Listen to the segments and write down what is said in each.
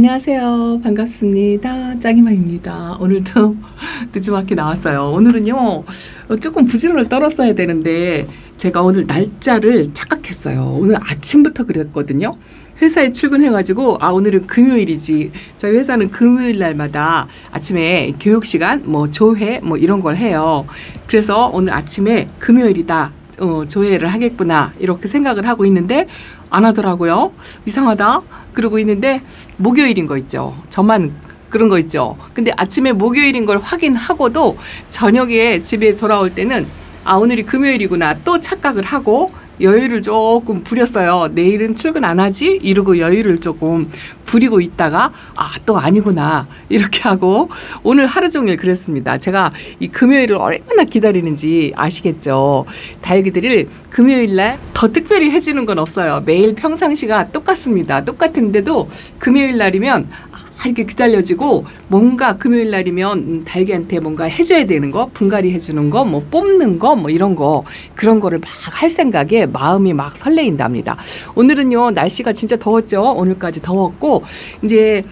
안녕하세요. 반갑습니다. 짱이마입니다. 오늘도 늦지막히 나왔어요. 오늘은요, 조금 부지런을 떨었어야 되는데, 제가 오늘 날짜를 착각했어요. 오늘 아침부터 그랬거든요. 회사에 출근해가지고, 오늘은 금요일이지. 저희 회사는 금요일 날마다 아침에 교육시간, 조회, 이런 걸 해요. 그래서 오늘 아침에 금요일이다. 조회를 하겠구나. 이렇게 생각을 하고 있는데, 안 하더라고요. 이상하다. 그러고 있는데 목요일인 거 있죠. 저만 그런 거 있죠. 근데 아침에 목요일인 걸 확인하고도 저녁에 집에 돌아올 때는 오늘이 금요일이구나 또 착각을 하고 여유를 조금 부렸어요. 내일은 출근 안 하지? 이러고 여유를 조금 부리고 있다가 또 아니구나 이렇게 하고 오늘 하루 종일 그랬습니다. 제가 이 금요일을 얼마나 기다리는지 아시겠죠? 다육이들을 금요일 날 더 특별히 해주는 건 없어요. 매일 평상시가 똑같습니다. 똑같은데도 금요일 날이면 이렇게 기다려지고 뭔가 금요일 날이면 다육이한테 뭔가 해줘야 되는 거, 분갈이 해주는 거, 뽑는 거, 이런 거 그런 거를 막 할 생각에 마음이 막 설레인답니다. 오늘은요 날씨가 진짜 더웠죠. 오늘까지 더웠고 이제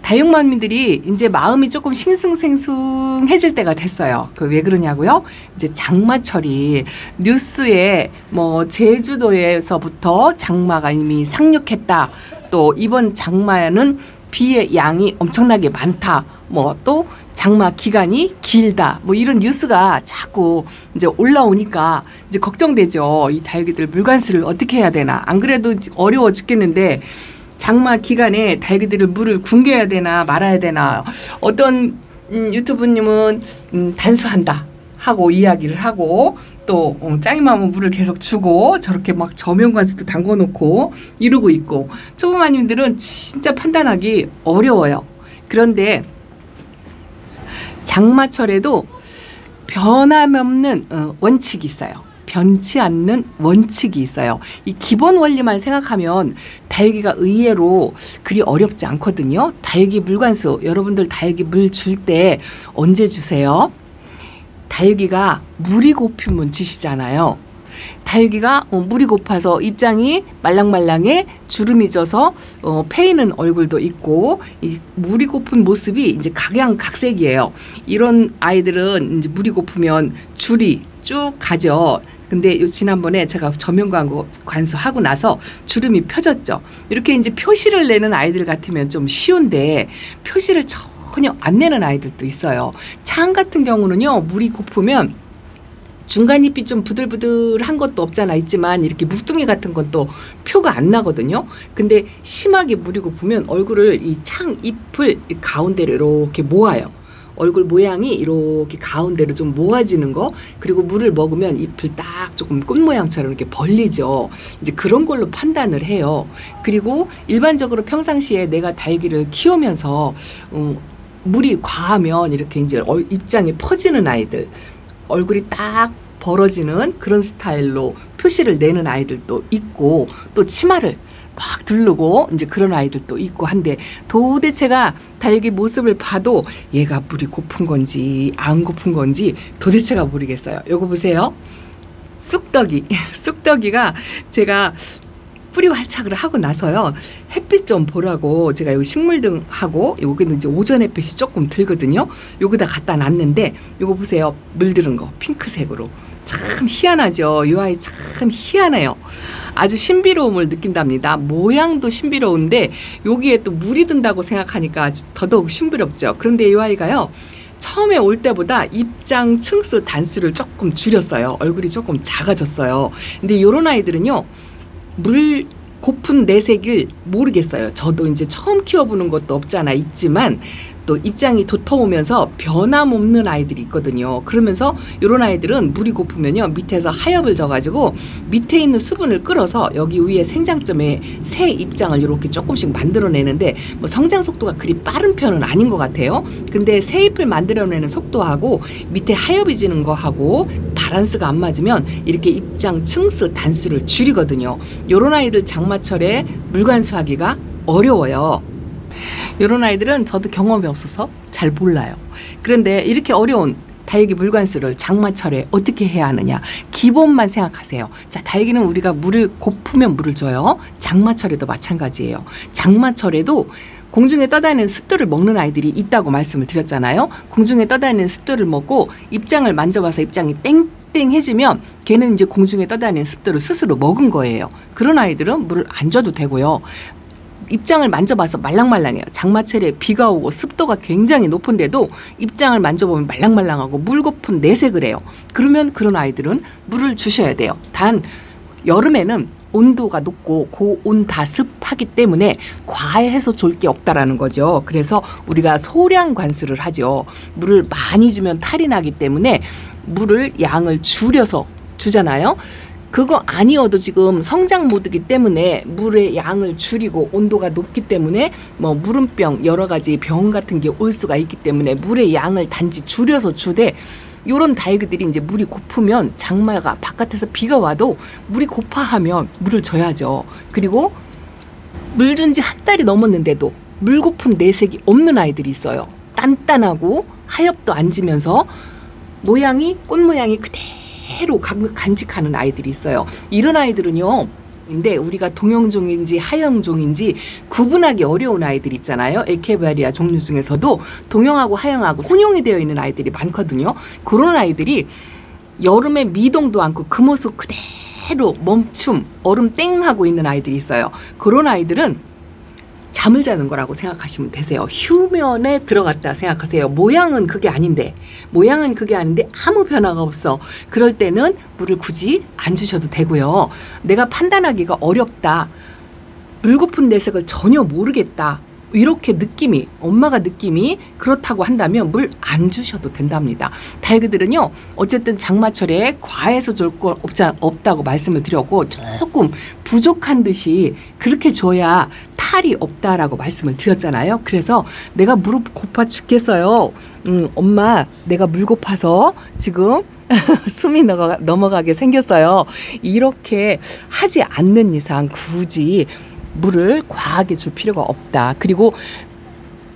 다육맘미들이 이제 마음이 조금 싱숭생숭해질 때가 됐어요. 왜 그러냐고요? 이제 장마철이 뉴스에 제주도에서부터 장마가 이미 상륙했다. 또 이번 장마에는 비의 양이 엄청나게 많다. 또 장마 기간이 길다. 이런 뉴스가 자꾸 이제 올라오니까 이제 걱정되죠. 이 다육이들 물관수를 어떻게 해야 되나. 안 그래도 어려워 죽겠는데 장마 기간에 다육이들을 물을 굶겨야 되나 말아야 되나. 어떤 유튜브님은 단수한다 하고 이야기를 하고 또 짱이맘은 물을 계속 주고 저렇게 막 저면관수도 담궈놓고 이러고 있고 초보마님들은 진짜 판단하기 어려워요. 그런데 장마철에도 변함없는 원칙이 있어요. 변치 않는 원칙이 있어요. 이 기본 원리만 생각하면 다육이가 의외로 그리 어렵지 않거든요. 다육이 물관수, 여러분들 다육이 물 줄 때 언제 주세요? 다육이가 물이 고프면 주시잖아요. 다육이가 물이 고파서 입장이 말랑말랑해 주름이 져서 패이는 얼굴도 있고 이 물이 고픈 모습이 이제 각양각색이에요. 이런 아이들은 이제 물이 고프면 줄이 쭉 가죠. 근데 지난번에 제가 저면관수 하고 나서 주름이 펴졌죠. 이렇게 이제 표시를 내는 아이들 같으면 좀 쉬운데 표시를 전혀 안 내는 아이들도 있어요. 창 같은 경우는요, 물이 고프면 중간 잎이 좀 부들부들한 것도 없잖아 있지만 이렇게 묵둥이 같은 건 또 표가 안 나거든요. 근데 심하게 물이 고프면 얼굴을 이 창 잎을 가운데로 이렇게 모아요. 얼굴 모양이 이렇게 가운데로 좀 모아지는 거, 그리고 물을 먹으면 잎을 딱 조금 꽃 모양처럼 이렇게 벌리죠. 이제 그런 걸로 판단을 해요. 그리고 일반적으로 평상시에 내가 다육이를 키우면서 물이 과하면 이렇게 이제 입장이 퍼지는 아이들, 얼굴이 딱 벌어지는 그런 스타일로 표시를 내는 아이들도 있고 또 치마를 막 두르고 이제 그런 아이들도 있고 한데 도대체가 다육이 모습을 봐도 얘가 물이 고픈 건지 안 고픈 건지 도대체가 모르겠어요. 요거 보세요. 쑥떡이 쑥떡이가 제가 뿌리 활착을 하고 나서요 햇빛 좀 보라고 제가 여기 식물등 하고 여기는 이제 오전 햇빛이 조금 들거든요. 여기다 갖다 놨는데 요거 보세요. 물들은 거 핑크색으로 참 희한하죠. 이 아이 참 희한해요. 아주 신비로움을 느낀답니다. 모양도 신비로운데 여기에 또 물이 든다고 생각하니까 더더욱 신비롭죠. 그런데 이 아이가요 처음에 올 때보다 입장 층수 단수를 조금 줄였어요. 얼굴이 조금 작아졌어요. 근데 이런 아이들은요 물 고픈 내색을 모르겠어요. 저도 이제 처음 키워보는 것도 없잖아 있지만 또 입장이 도터오면서 변함없는 아이들이 있거든요. 그러면서 이런 아이들은 물이 고프면요 밑에서 하엽을 져가지고 밑에 있는 수분을 끌어서 여기 위에 생장점에 새 입장을 이렇게 조금씩 만들어내는데 성장 속도가 그리 빠른 편은 아닌 것 같아요. 근데 새 잎을 만들어내는 속도하고 밑에 하엽이 지는 거하고 밸런스가 안 맞으면 이렇게 입장 층수 단수를 줄이거든요. 이런 아이들 장마철에 물관수하기가 어려워요. 이런 아이들은 저도 경험이 없어서 잘 몰라요. 그런데 이렇게 어려운 다육이 물관수를 장마철에 어떻게 해야 하느냐. 기본만 생각하세요. 자, 다육이는 우리가 물을 고프면 물을 줘요. 장마철에도 마찬가지예요. 장마철에도 공중에 떠다니는 습도를 먹는 아이들이 있다고 말씀을 드렸잖아요. 공중에 떠다니는 습도를 먹고 입장을 만져봐서 입장이 땡땡해지면 걔는 이제 공중에 떠다니는 습도를 스스로 먹은 거예요. 그런 아이들은 물을 안 줘도 되고요. 입장을 만져봐서 말랑말랑해요. 장마철에 비가 오고 습도가 굉장히 높은데도 입장을 만져보면 말랑말랑하고 물거품 내색을 해요. 그러면 그런 아이들은 물을 주셔야 돼요. 단 여름에는 온도가 높고 고온다습하기 때문에 과해서 줄 게 없다라는 거죠. 그래서 우리가 소량 관수를 하죠. 물을 많이 주면 탈이 나기 때문에 물을 양을 줄여서 주잖아요. 그거 아니어도 지금 성장 모드이기 때문에 물의 양을 줄이고 온도가 높기 때문에 뭐 물음병 여러 가지 병 같은 게 올 수가 있기 때문에 물의 양을 단지 줄여서 주되 요런 다육이들이 이제 물이 고프면 장마가 바깥에서 비가 와도 물이 고파하면 물을 줘야죠. 그리고 물 준 지 한 달이 넘었는데도 물 고픈 내색이 없는 아이들이 있어요. 단단하고 하엽도 안 지면서 모양이 꽃 모양이 그대로 간직하는 아이들이 있어요. 이런 아이들은요. 근데 우리가 동형종인지 하형종인지 구분하기 어려운 아이들 있잖아요. 에케바리아 종류 중에서도 동형하고 하형하고 혼용이 되어 있는 아이들이 많거든요. 그런 아이들이 여름에 미동도 않고 그 모습 그대로 멈춤, 얼음 땡 하고 있는 아이들이 있어요. 그런 아이들은 잠을 자는 거라고 생각하시면 되세요. 휴면에 들어갔다 생각하세요. 모양은 그게 아닌데 아무 변화가 없어. 그럴 때는 물을 굳이 안 주셔도 되고요. 내가 판단하기가 어렵다. 물고픈 내색을 전혀 모르겠다. 이렇게 엄마가 느낌이 그렇다고 한다면 물 안 주셔도 된답니다. 다육이들은요, 어쨌든 장마철에 과해서 줄 거 없다고 말씀을 드렸고, 조금 부족한 듯이 그렇게 줘야 탈이 없다라고 말씀을 드렸잖아요. 그래서 내가 무릎 고파 죽겠어요. 엄마, 내가 물 고파서 지금 숨이 넘어가게 생겼어요. 이렇게 하지 않는 이상 굳이 물을 과하게 줄 필요가 없다. 그리고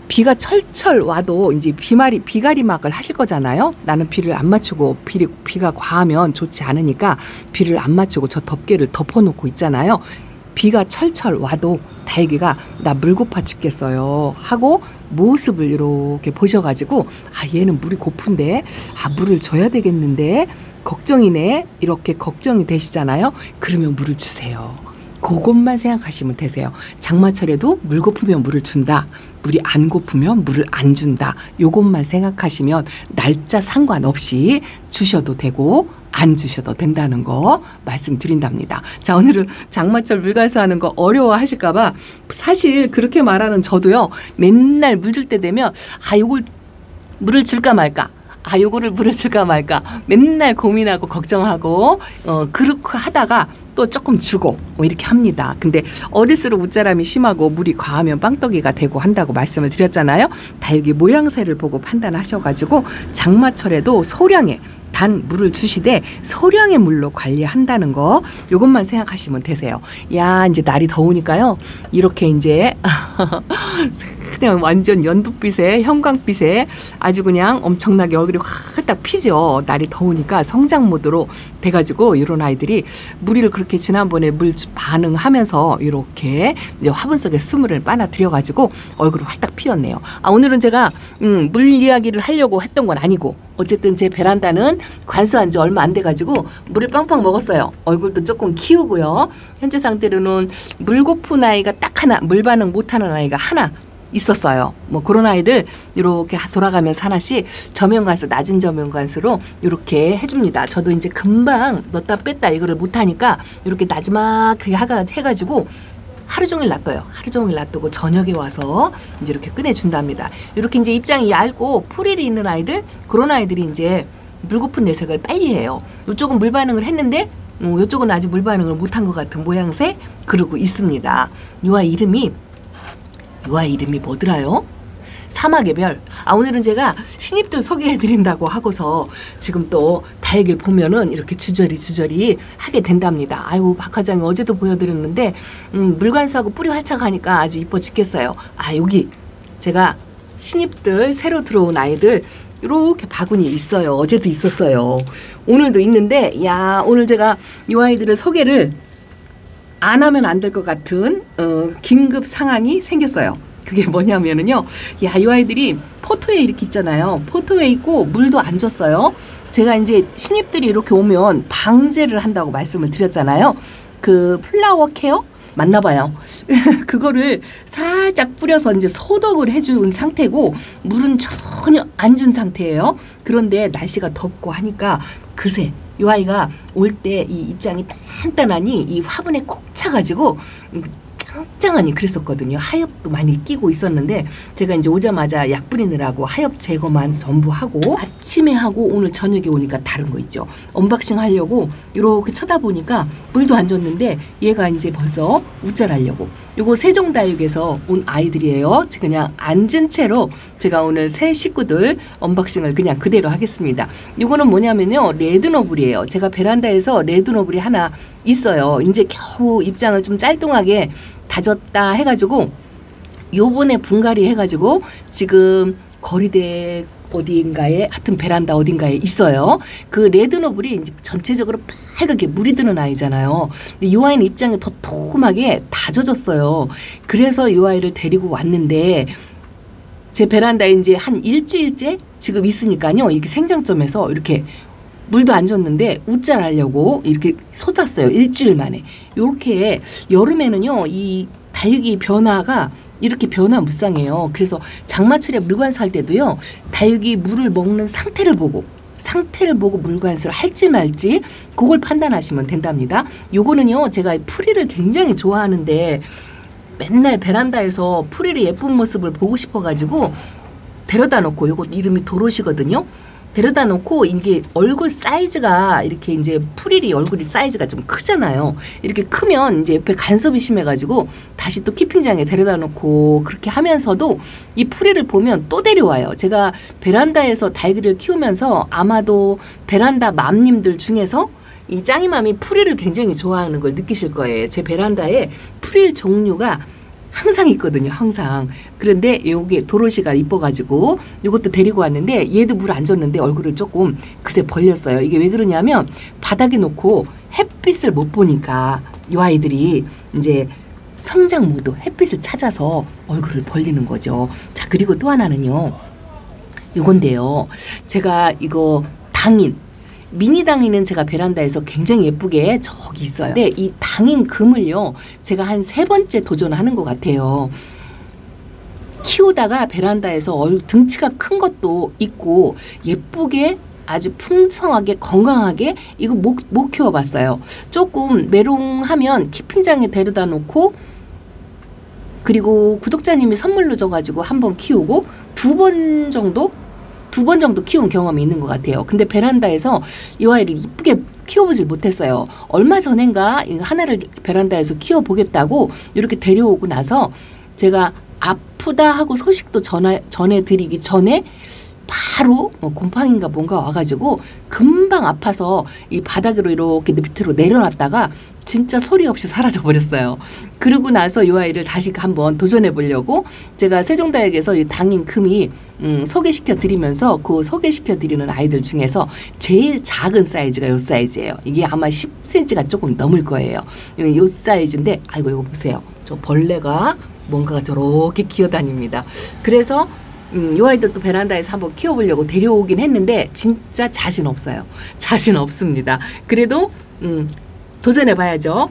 비가 철철 와도 이제 비가리막을 하실 거잖아요. 나는 비를 안 맞추고 비가 과하면 좋지 않으니까 비를 안 맞추고 저 덮개를 덮어놓고 있잖아요. 비가 철철 와도 다육이가 나 물 고파 죽겠어요 하고 모습을 이렇게 보셔가지고 얘는 물이 고픈데 물을 줘야 되겠는데 걱정이네 이렇게 걱정이 되시잖아요. 그러면 물을 주세요. 그것만 생각하시면 되세요. 장마철에도 물 고프면 물을 준다. 물이 안 고프면 물을 안 준다. 요것만 생각하시면 날짜 상관없이 주셔도 되고 안 주셔도 된다는 거 말씀드린답니다. 자, 오늘은 장마철 물갈수하는 거 어려워하실까 봐 사실 그렇게 말하는 저도요. 맨날 물 줄 때 되면 요걸 물을 줄까 말까. 요거를 물을 줄까 말까 맨날 고민하고 걱정하고 그렇게 하다가 또 조금 주고 이렇게 합니다. 근데 어릴수록 웃자람이 심하고 물이 과하면 빵떡이가 되고 한다고 말씀을 드렸잖아요. 다육이 모양새를 보고 판단하셔가지고 장마철에도 소량의 단 물을 주시되 소량의 물로 관리한다는 거 이것만 생각하시면 되세요. 이제 날이 더우니까요. 이렇게 이제 그냥 완전 연두빛에 형광빛에 아주 그냥 엄청나게 얼굴이 확 피죠. 날이 더우니까 성장 모드로 돼가지고 이런 아이들이 무리를 그렇게 지난번에 물 반응하면서 이렇게 이제 화분 속에 수물을 빨아들여가지고 얼굴이 활딱 피었네요. 오늘은 제가 물 이야기를 하려고 했던 건 아니고 어쨌든 제 베란다는 관수한 지 얼마 안 돼가지고 물을 빵빵 먹었어요. 얼굴도 조금 키우고요. 현재 상태로는 물 고픈 아이가 딱 하나, 물 반응 못하는 아이가 하나 있었어요. 뭐 그런 아이들 이렇게 돌아가면서 하나씩 저면관수, 낮은 저면관수로 이렇게 해줍니다. 저도 이제 금방 넣었다 뺐다 이거를 못하니까 이렇게 나지막하게 해가지고 하루 종일 놔둬요. 하루 종일 놔두고 저녁에 와서 이제 이렇게 꺼내준답니다. 이렇게 이제 입장이 얇고 풀일이 있는 아이들, 그런 아이들이 이제 물 고픈 내색을 빨리 해요. 이쪽은 물 반응을 했는데 이쪽은 아직 물 반응을 못한 것 같은 모양새 그러고 있습니다. 이 아이 이름이 뭐더라요? 사막의 별. 오늘은 제가 신입들 소개해드린다고 하고서 지금 또 다육이를 보면은 이렇게 주저리 하게 된답니다. 박 과장이 어제도 보여드렸는데 물관수하고 뿌리 활착하니까 아주 이뻐 죽겠어요. 여기 제가 신입들 새로 들어온 아이들 이렇게 바구니 있어요. 어제도 있었어요. 오늘도 있는데 오늘 제가 이 아이들의 소개를 안 하면 안 될 것 같은 긴급 상황이 생겼어요. 그게 뭐냐면은요. 야, 이 아이들이 포토에 이렇게 있잖아요. 포토에 있고 물도 안 줬어요. 제가 이제 신입들이 이렇게 오면 방제를 한다고 말씀을 드렸잖아요. 그 플라워 케어 맞나 봐요. 그거를 살짝 뿌려서 이제 소독을 해준 상태고 물은 전혀 안 준 상태예요. 그런데 날씨가 덥고 하니까 그새 이 아이가 올 때 이 입장이 단단하니 이 화분에 콕 차가지고 짱짱하니 그랬었거든요. 하엽도 많이 끼고 있었는데 제가 이제 오자마자 약 뿌리느라고 하엽 제거만 전부 하고 아침에 하고 오늘 저녁에 오니까 다른 거 있죠. 언박싱 하려고 이렇게 쳐다보니까 물도 안 줬는데 얘가 이제 벌써 우짤하려고. 요거 세종다육에서 온 아이들이에요. 그냥 앉은 채로 제가 오늘 새 식구들 언박싱을 그냥 그대로 하겠습니다. 요거는 뭐냐면요. 레드노블이에요. 제가 베란다에서 레드노블이 하나 있어요. 이제 겨우 입장을 좀 짤뚱하게 다졌다 해가지고 요번에 분갈이 해가지고 지금 거리대 어디인가에 하여튼 베란다 어딘가에 있어요. 그 레드노블이 이제 전체적으로 빨갛게 물이 드는 아이잖아요. 근데 이 아이는 입장이 도톰하게 다 젖었어요. 그래서 이 아이를 데리고 왔는데 제 베란다에 이제 한 일주일째 지금 있으니까요. 이렇게 생장점에서 이렇게 물도 안 줬는데 우짤하려고 이렇게 쏟았어요. 일주일 만에. 이렇게 여름에는요. 이 다육이 변화가 이렇게 변화무쌍해요. 그래서 장마철에 물관수 할 때도요. 다육이 물을 먹는 상태를 보고 물관수를 할지 말지 그걸 판단하시면 된답니다. 요거는요. 제가 풀이를 굉장히 좋아하는데 맨날 베란다에서 풀이의 예쁜 모습을 보고 싶어가지고 데려다 놓고 요거 이름이 도로시거든요. 데려다 놓고 이게 얼굴 사이즈가 이렇게 이제 풀일이 얼굴이 사이즈가 좀 크잖아요. 이렇게 크면 이제 옆에 간섭이 심해가지고 다시 또 키핑장에 데려다 놓고 그렇게 하면서도 이 풀일을 보면 또 데려와요. 제가 베란다에서 다육이를 키우면서 아마도 베란다 맘님들 중에서 이 짱이맘이 풀일을 굉장히 좋아하는 걸 느끼실 거예요. 제 베란다에 풀일 종류가 항상 있거든요. 항상. 그런데 요게 도로시가 이뻐가지고 요것도 데리고 왔는데 얘도 물 안 줬는데 얼굴을 조금 그새 벌렸어요. 이게 왜 그러냐면 바닥에 놓고 햇빛을 못 보니까 요 아이들이 이제 성장 모드 햇빛을 찾아서 얼굴을 벌리는 거죠. 자, 그리고 또 하나는요. 요건데요. 제가 이거 당인 미니 당인은 제가 베란다에서 굉장히 예쁘게 저기 있어요. 근데 이 당인 금을요. 제가 한 3번째 도전하는 것 같아요. 키우다가 베란다에서 등치가 큰 것도 있고 예쁘게 아주 풍성하게 건강하게 이거 못 키워봤어요. 조금 메롱하면 키핑장에 데려다 놓고 그리고 구독자님이 선물로 줘가지고 한번 키우고 두 번 정도 키운 경험이 있는 것 같아요. 근데 베란다에서 이 아이를 이쁘게 키워보질 못했어요. 얼마 전인가 하나를 베란다에서 키워보겠다고 이렇게 데려오고 나서 제가 아프다 하고 소식도 전해드리기 전에 바로 곰팡이인가 뭔가 와가지고 금방 아파서 이 바닥으로 이렇게 밑으로 내려놨다가 진짜 소리 없이 사라져 버렸어요. 그러고 나서 이 아이를 다시 한번 도전해 보려고 제가 세종다육에서 이 당인 금이 소개시켜 드리면서 그 소개시켜 드리는 아이들 중에서 제일 작은 사이즈가 요 사이즈예요. 이게 아마 10cm가 조금 넘을 거예요. 요 사이즈인데 아이고 이거 보세요. 저 벌레가 뭔가가 저렇게 기어다닙니다. 그래서 이 아이들도 베란다에서 한번 키워보려고 데려오긴 했는데 진짜 자신 없어요. 자신 없습니다. 그래도 도전해봐야죠.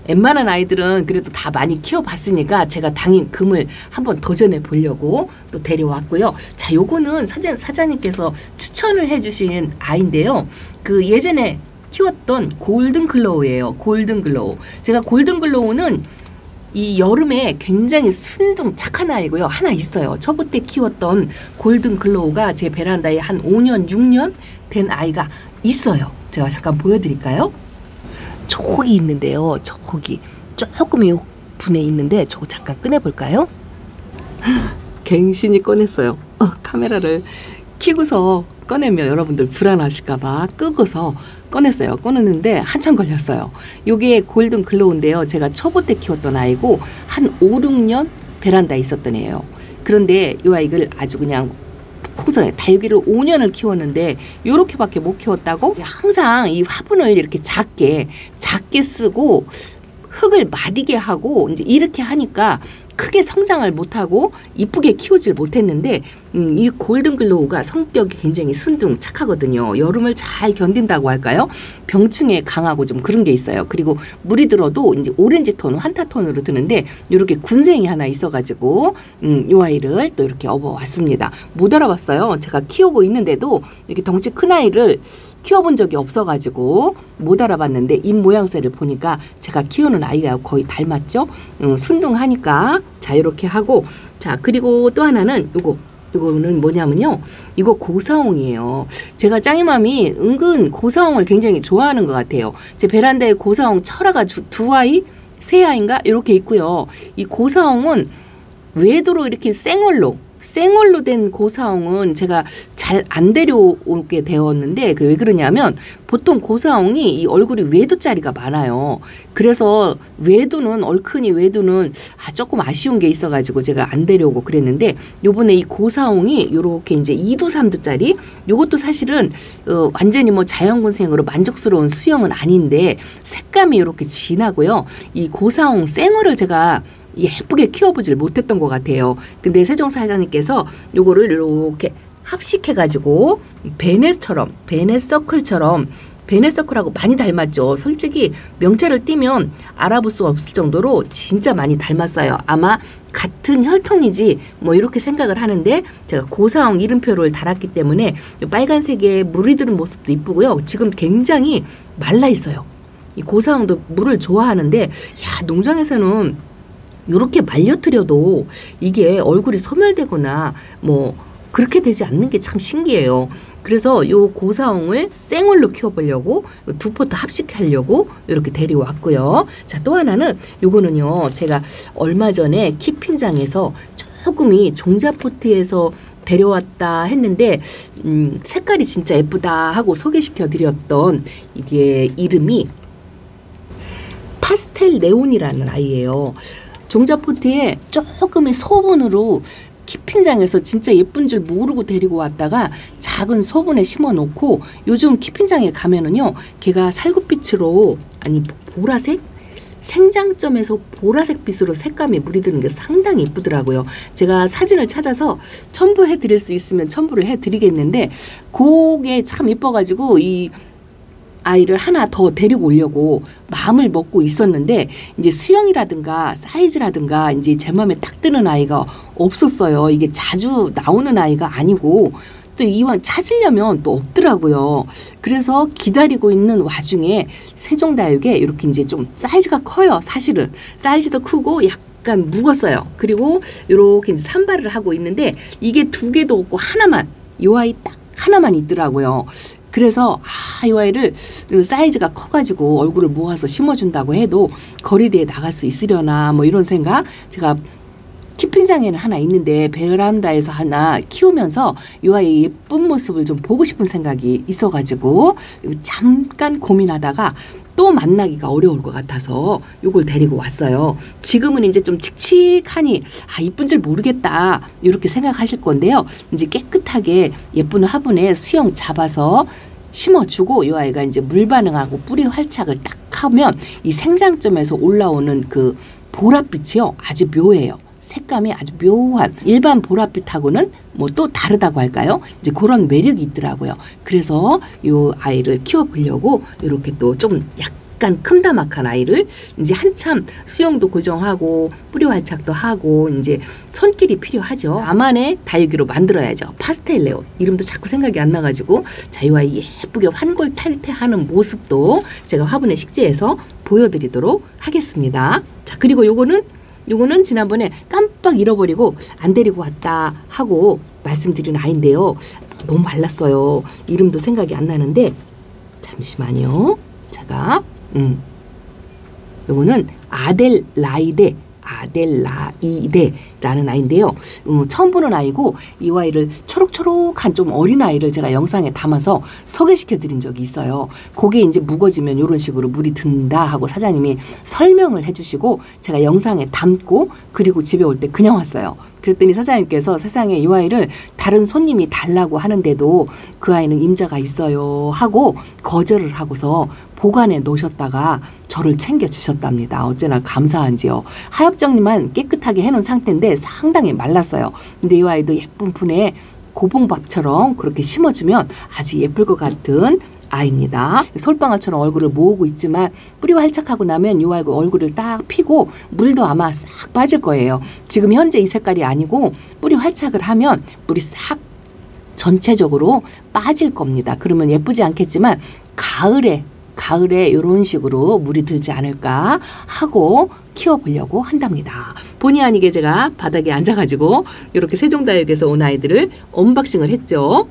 웬만한 아이들은 그래도 다 많이 키워봤으니까 제가 당인 금을 한번 도전해보려고 또 데려왔고요. 자, 요거는 사장님께서 추천을 해주신 아이인데요. 그 예전에 키웠던 골든글로우예요. 골든글로우. 제가 골든글로우는 이 여름에 굉장히 순둥 착한 아이고요. 하나 있어요. 저번 때 키웠던 골든글로우가 제 베란다에 한 5년, 6년 된 아이가 있어요. 제가 잠깐 보여드릴까요? 저기 있는데요. 저기 조금 이 분에 있는데 저거 잠깐 꺼내볼까요? 갱신이 꺼냈어요. 카메라를 켜고서 꺼내면 여러분들 불안하실까봐 끄고서 꺼냈어요. 꺼냈는데 한참 걸렸어요. 이게 골든 글로우인데요. 제가 초보 때 키웠던 아이고 한 5, 6년 베란다에 있었던 애예요. 그런데 이 아이를 아주 그냥 풍성해. 다육이를 5년을 키웠는데 요렇게밖에 못 키웠다고? 항상 이 화분을 이렇게 작게 쓰고 흙을 마디게 하고 이제 이렇게 하니까 크게 성장을 못하고 이쁘게 키우질 못했는데 이 골든글로우가 성격이 굉장히 순둥 착하거든요. 여름을 잘 견딘다고 할까요? 병충해 강하고 좀 그런 게 있어요. 그리고 물이 들어도 이제 오렌지 톤, 환타 톤으로 드는데 이렇게 군생이 하나 있어가지고 이 아이를 또 이렇게 업어왔습니다. 못 알아봤어요. 제가 키우고 있는데도 이렇게 덩치 큰 아이를 키워본 적이 없어가지고 못 알아봤는데 입 모양새를 보니까 제가 키우는 아이가 거의 닮았죠. 순둥하니까 자 이렇게 하고 자 그리고 또 하나는 이거는 뭐냐면요. 이거 고사홍이에요. 제가 짱이맘이 은근 고사홍을 굉장히 좋아하는 것 같아요. 제 베란다에 고사홍 철화가 두 아이, 세 아이인가 이렇게 있고요. 이 고사홍은 외도로 이렇게 생얼로 된 고사홍은 제가 잘 안 데려오게 되었는데 왜 그러냐면 보통 고사홍이 이 얼굴이 외도짜리가 많아요. 그래서 얼큰이 외도는 조금 아쉬운 게 있어가지고 제가 안 데려오고 그랬는데 요번에 이 고사홍이 요렇게 이제 2두 3두짜리 요것도 사실은 완전히 뭐 자연군생으로 만족스러운 수영은 아닌데 색감이 이렇게 진하고요. 이 고사홍 생얼을 제가 예쁘게 키워보질 못했던 것 같아요. 근데 세종 사장님께서 요거를 이렇게 합식해가지고 베넷서클하고 많이 닮았죠. 솔직히 명찰을 띄면 알아볼 수 없을 정도로 진짜 많이 닮았어요. 아마 같은 혈통이지 뭐 이렇게 생각을 하는데 제가 고사홍 이름표를 달았기 때문에 빨간색에 물이 드는 모습도 이쁘고요. 지금 굉장히 말라 있어요. 이 고사홍도 물을 좋아하는데 농장에서는 이렇게 말려뜨려도 이게 얼굴이 소멸되거나 뭐 그렇게 되지 않는 게 참 신기해요. 그래서 요 고사홍을 생얼로 키워보려고 두 포트 합식하려고 이렇게 데려왔고요. 자, 또 하나는 요거는요. 제가 얼마 전에 키핑장에서 조금이 종자포트에서 데려왔다 했는데 색깔이 진짜 예쁘다 하고 소개시켜 드렸던 이게 이름이 파스텔 네온이라는 아이예요. 종자포트에 조금의 소분으로 키핑장에서 진짜 예쁜 줄 모르고 데리고 왔다가 작은 소분에 심어 놓고 요즘 키핑장에 가면은요 걔가 살구빛으로 보라색? 생장점에서 보라색 빛으로 색감이 물이 드는 게 상당히 이쁘더라고요. 제가 사진을 찾아서 첨부해 드릴 수 있으면 첨부를 해 드리겠는데 그게 참 이뻐가지고 이 아이를 하나 더 데리고 오려고 마음을 먹고 있었는데 이제 수영이라든가 사이즈라든가 이제 제 마음에 딱 드는 아이가 없었어요. 이게 자주 나오는 아이가 아니고 또 이왕 찾으려면 또 없더라고요. 그래서 기다리고 있는 와중에 세종다육에 이렇게 이제 좀 사이즈가 커요. 사실은 사이즈도 크고 약간 묵었어요. 그리고 이렇게 이제 산발을 하고 있는데 이게 두 개도 없고 하나만 이 아이 딱 하나만 있더라고요. 그래서 이 아이를 사이즈가 커가지고 얼굴을 모아서 심어준다고 해도 거리대에 나갈 수 있으려나 뭐 이런 생각. 제가 키핑장에는 하나 있는데 베란다에서 하나 키우면서 이 아이 예쁜 모습을 좀 보고 싶은 생각이 있어가지고 잠깐 고민하다가 또 만나기가 어려울 것 같아서 이걸 데리고 왔어요. 지금은 이제 좀 칙칙하니 이쁜 줄 모르겠다 이렇게 생각하실 건데요. 이제 깨끗하게 예쁜 화분에 수영 잡아서 심어주고 이 아이가 이제 물 반응하고 뿌리 활착을 딱 하면 이 생장점에서 올라오는 그 보랏빛이요 아주 묘해요. 색감이 아주 묘한 일반 보랏빛하고는 뭐 또 다르다고 할까요? 이제 그런 매력이 있더라고요. 그래서 이 아이를 키워보려고 이렇게 또 좀 약간 큼다막한 아이를 이제 한참 수영도 고정하고 뿌리 활착도 하고 이제 손길이 필요하죠. 나만의 다육이로 만들어야죠. 파스텔 네온 이름도 자꾸 생각이 안 나가지고 자, 이 아이 예쁘게 환골탈태하는 모습도 제가 화분에 식재해서 보여드리도록 하겠습니다. 자, 그리고 요거는 지난번에 깜빡 잃어버리고 안 데리고 왔다 하고 말씀드린 아이인데요. 너무 말랐어요. 이름도 생각이 안 나는데 잠시만요. 제가 요거는 아델라이데라는 아이인데요. 처음 보는 아이고 이 아이를 초록초록한 좀 어린 아이를 제가 영상에 담아서 소개시켜 드린 적이 있어요. 그게 이제 묵어지면 이런 식으로 물이 든다 하고 사장님이 설명을 해주시고 제가 영상에 담고 그리고 집에 올 때 그냥 왔어요. 그랬더니 사장님께서 세상에 이 아이를 다른 손님이 달라고 하는데도 그 아이는 임자가 있어요 하고 거절을 하고서 보관해 놓으셨다가 저를 챙겨주셨답니다. 어째나 감사한지요. 하엽정리만 깨끗하게 해놓은 상태인데 상당히 말랐어요. 근데 이 아이도 예쁜 분에 고봉밥처럼 그렇게 심어주면 아주 예쁠 것 같은 아이입니다. 솔방울처럼 얼굴을 모으고 있지만 뿌리가 활착하고 나면 이 아이가 얼굴을 딱 피고 물도 아마 싹 빠질 거예요. 지금 현재 이 색깔이 아니고 뿌리 활착을 하면 물이 싹 전체적으로 빠질 겁니다. 그러면 예쁘지 않겠지만 가을에 이런 식으로 물이 들지 않을까 하고 키워보려고 한답니다. 본의 아니게 제가 바닥에 앉아가지고 이렇게 세종다육에서 온 아이들을 언박싱을 했죠.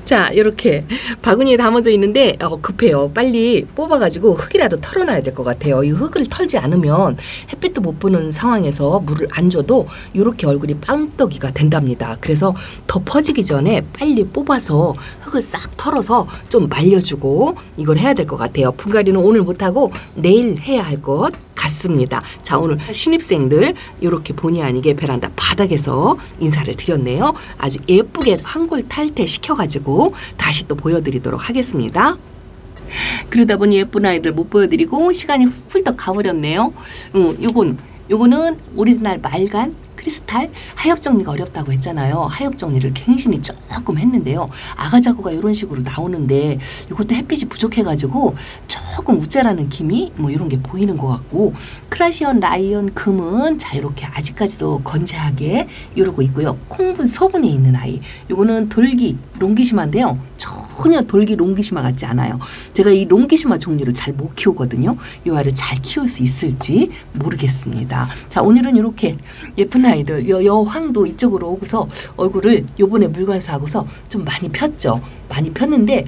자, 이렇게 바구니에 담아져 있는데 급해요. 빨리 뽑아가지고 흙이라도 털어놔야 될 것 같아요. 이 흙을 털지 않으면 햇빛도 못 보는 상황에서 물을 안 줘도 이렇게 얼굴이 빵떡이가 된답니다. 그래서 더 퍼지기 전에 빨리 뽑아서 흙을 싹 털어서 좀 말려주고 이걸 해야 될 것 같아요. 분갈이는 오늘 못하고 내일 해야 할 것 같습니다. 자, 오늘 신입생들 이렇게 본의 아니게 베란다 바닥에서 인사를 드렸네요. 아주 예쁘게 황골 탈퇴 시켜가지고 다시 또 보여드리도록 하겠습니다. 그러다 보니 예쁜 아이들 못 보여드리고 시간이 훌떡 가버렸네요. 요거는 오리지널 말간 크리스탈 하엽 정리가 어렵다고 했잖아요. 하엽 정리를 갱신이 조금 했는데요. 아가자구가 이런 식으로 나오는데 이것도 햇빛이 부족해가지고 조금 우짜라는 김이 뭐 이런 게 보이는 것 같고 크라시언 라이언 금은 자 이렇게 아직까지도 건재하게 이러고 있고요. 콩분 소분에 있는 아이 요거는 돌기 롱기시마인데요. 전혀 돌기 롱기시마 같지 않아요. 제가 이 롱기시마 종류를 잘 못 키우거든요. 이 아이를 잘 키울 수 있을지 모르겠습니다. 자, 오늘은 이렇게 예쁜 아이들 여황도 이쪽으로 오고서 얼굴을 요번에 물관사하고서 좀 많이 폈죠. 많이 폈는데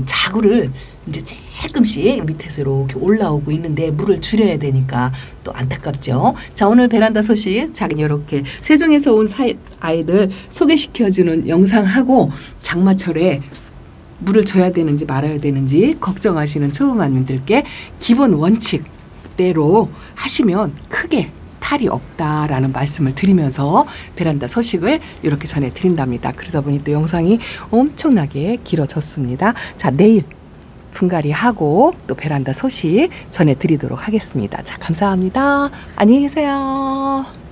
자구를 이제 조금씩 밑에서 이렇게 올라오고 있는데 물을 줄여야 되니까 또 안타깝죠. 자, 오늘 베란다 소식 작은 이렇게 세종에서 온 아이들 소개시켜주는 영상하고 장마철에 물을 줘야 되는지 말아야 되는지 걱정하시는 초보마님들께 기본 원칙대로 하시면 크게 탈이 없다라는 말씀을 드리면서 베란다 소식을 이렇게 전해드린답니다. 그러다 보니 또 영상이 엄청나게 길어졌습니다. 자, 내일 분갈이 하고 또 베란다 소식 전해드리도록 하겠습니다. 자, 감사합니다. 안녕히 계세요.